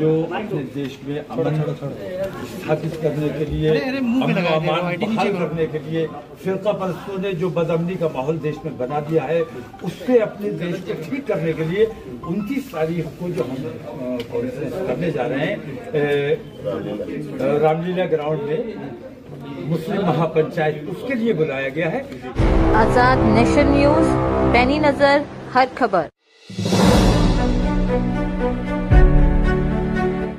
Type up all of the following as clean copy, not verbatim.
जो अपने देश में अमन स्थापित करने के लिए, बहाल करने के लिए फिरका परस्तों ने जो बदअमनी का माहौल देश में बना दिया है, उससे अपने देश को ठीक करने के लिए 29 तारीख को जो हम कॉन्फ्रेंस करने जा रहे हैं रामलीला ग्राउंड में मुस्लिम महापंचायत, उसके लिए बुलाया गया है। आजाद नेशन न्यूज, पैनी नजर, हर खबर।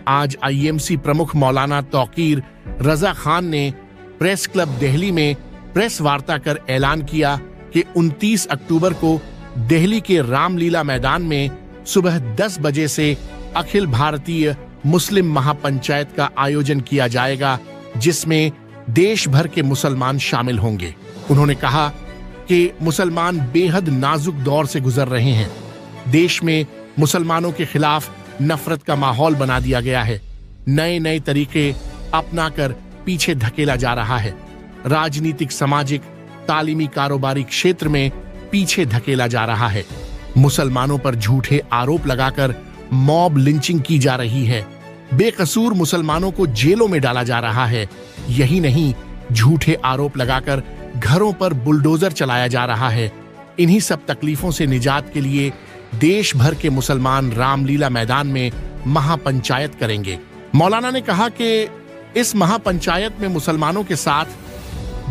आज आईएमसी प्रमुख मौलाना तौकीर रजा खान ने प्रेस क्लब दिल्ली में प्रेस वार्ता कर ऐलान किया कि 29 अक्टूबर को दिल्ली के रामलीला मैदान में सुबह 10 बजे से अखिल भारतीय मुस्लिम महापंचायत का आयोजन किया जाएगा, जिसमें देश भर के मुसलमान शामिल होंगे। उन्होंने कहा कि मुसलमान बेहद नाजुक दौर से गुजर रहे हैं। देश में मुसलमानों के खिलाफ नफरत का माहौल बना दिया गया है। नए नए तरीके अपनाकर पीछे धकेला जा रहा है। राजनीतिक, सामाजिक, तालीमी, कारोबारी क्षेत्र में पीछे धकेला जा रहा है। मुसलमानों पर झूठे आरोप लगाकर मॉब लिंचिंग की जा रही है। बेकसूर मुसलमानों को जेलों में डाला जा रहा है। यही नहीं, झूठे आरोप लगाकर घरों पर बुलडोजर चलाया जा रहा है। इन्हीं सब तकलीफों से निजात के लिए देश भर के मुसलमान रामलीला मैदान में महापंचायत करेंगे। मौलाना ने कहा कि इस महापंचायत में मुसलमानों के साथ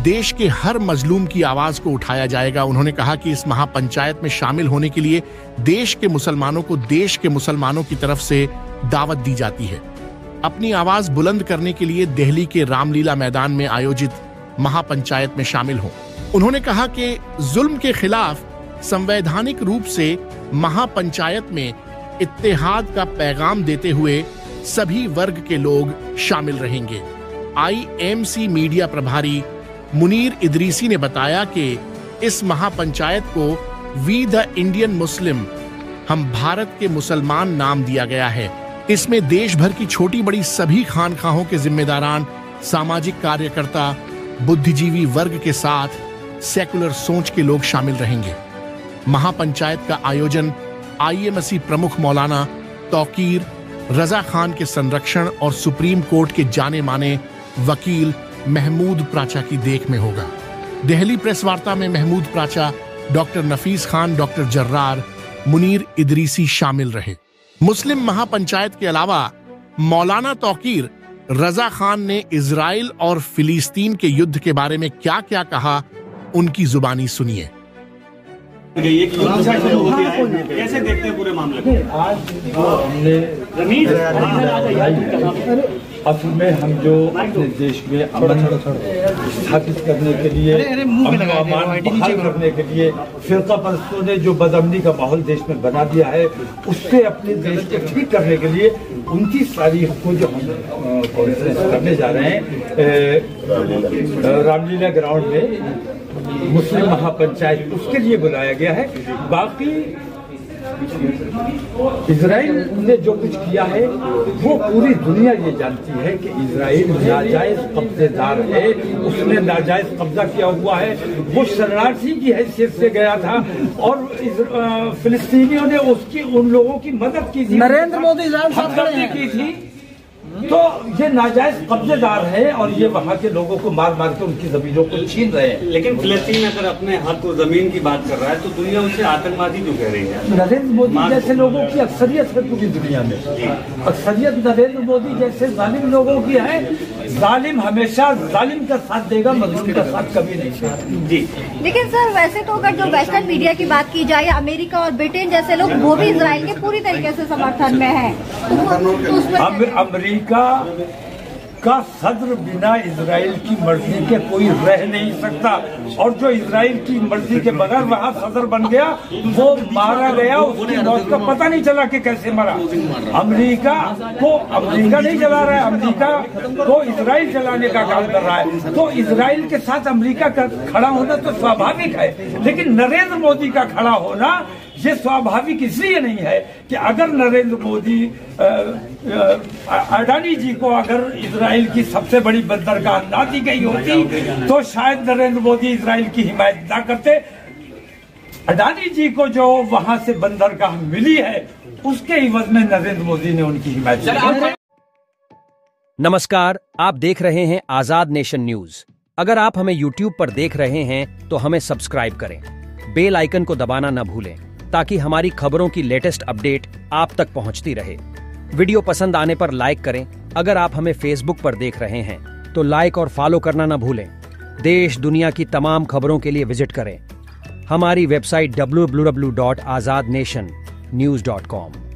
देश के हर मजलूम की आवाज को उठाया जाएगा। उन्होंने कहा कि इस महापंचायत में शामिल होने के लिए देश के मुसलमानों को देश के मुसलमानों की तरफ से दावत दी जाती है। अपनी आवाज बुलंद करने के लिए दिल्ली के रामलीला मैदान में आयोजित महापंचायत में शामिल हों। उन्होंने कहा कि जुल्म के खिलाफ संवैधानिक रूप से महापंचायत में इत्तेहाद का पैगाम देते हुए सभी वर्ग के लोग शामिल रहेंगे। आईएमसी मीडिया प्रभारी मुनीर इदरीसी ने बताया कि इस महापंचायत को वी द इंडियन मुस्लिम, हम भारत के मुसलमान नाम दिया गया है। इसमें देश भर की छोटी बड़ी सभी खानखाहों के जिम्मेदारान, सामाजिक कार्यकर्ता, बुद्धिजीवी वर्ग के साथ सेकुलर सोच के लोग शामिल रहेंगे। महापंचायत का आयोजन आईएमसी प्रमुख मौलाना तौकीर रजा खान के संरक्षण और सुप्रीम कोर्ट के जाने माने वकील महमूद प्राचा की देख में होगा। दिल्ली प्रेस वार्ता में महमूद प्राचा, डॉक्टर नफीस खान, डॉक्टर जर्रार, मुनीर इदरीसी शामिल रहे। मुस्लिम महापंचायत के अलावा मौलाना तौकीर रजा खान ने इजराइल और फिलिस्तीन के युद्ध के बारे में क्या क्या कहा, उनकी जुबानी सुनिए। कैसे देखते हैं पूरे मामले को? आज असल में हम जो अपने देश में अमन स्थापित करने के लिए, बहाल करने के लिए फिरका परस्तों ने जो बदअमनी का माहौल देश में बना दिया है, उससे अपने देश को ठीक करने के लिए 29 तारीख को जो हम कॉन्फ्रेंस करने जा रहे हैं रामलीला ग्राउंड में मुस्लिम महापंचायत, उसके लिए बुलाया गया है। बाकी इजराइल ने जो कुछ किया है वो पूरी दुनिया ये जानती है कि इजराइल नाजायज कब्जेदार है। उसने नाजायज कब्जा किया हुआ है। वो शरणार्थी की हैसियत से गया था और फिलिस्तीनियों ने उसकी, उन लोगों की मदद की थी, नरेंद्र मोदी हमदर्दी की थी। तो ये नाजायज कब्जेदार है और ये वहाँ के लोगों को मार मार के उनकी जमीनों को छीन रहे हैं। लेकिन फिलिस्तीन अगर अपने हक और जमीन की बात कर रहा है तो दुनिया उसे आतंकवादी क्यों कह रही है? नरेंद्र मोदी जैसे लोगों की अक्सरियत है पूरी दुनिया में। अक्सरियत नरेंद्र मोदी जैसे जालिम लोगों की है। जालिम हमेशा जालिम का साथ देगा, मजलूम का साथ कभी नहीं देगा। जी, लेकिन सर वैसे तो अगर जो वेस्टर्न मीडिया की बात की जाए, अमेरिका और ब्रिटेन जैसे लोग, वो भी इजराइल के पूरी तरीके से समर्थन में है। अमेरिका का सदर बिना इजराइल की मर्जी के कोई रह नहीं सकता, और जो इजराइल की मर्जी के बगैर वहाँ सदर बन गया वो मारा गया। उसकी मौत का पता नहीं चला कि कैसे मरा। अमेरिका को अमेरिका नहीं चला रहा है, अमेरिका को इजराइल चलाने का काम कर रहा है। तो इजराइल के साथ अमेरिका का खड़ा होना तो स्वाभाविक है, लेकिन नरेंद्र मोदी का खड़ा होना ये स्वाभाविक इसलिए नहीं है कि अगर नरेंद्र मोदी अडानी जी को अगर इजराइल की सबसे बड़ी बंदरगाह ना दी गई होती तो शायद नरेंद्र मोदी इजराइल की हिमायत ना करते। अडानी जी को जो वहां से बंदरगाह मिली है उसके इवज में नरेंद्र मोदी ने उनकी हिमायत की। नमस्कार, आप देख रहे हैं आजाद नेशन न्यूज। अगर आप हमें YouTube पर देख रहे हैं तो हमें सब्सक्राइब करें, बेल आइकन को दबाना न भूलें ताकि हमारी खबरों की लेटेस्ट अपडेट आप तक पहुंचती रहे। वीडियो पसंद आने पर लाइक करें। अगर आप हमें Facebook पर देख रहे हैं तो लाइक और फॉलो करना न भूलें। देश दुनिया की तमाम खबरों के लिए विजिट करें हमारी वेबसाइट www.azadnationnews.com।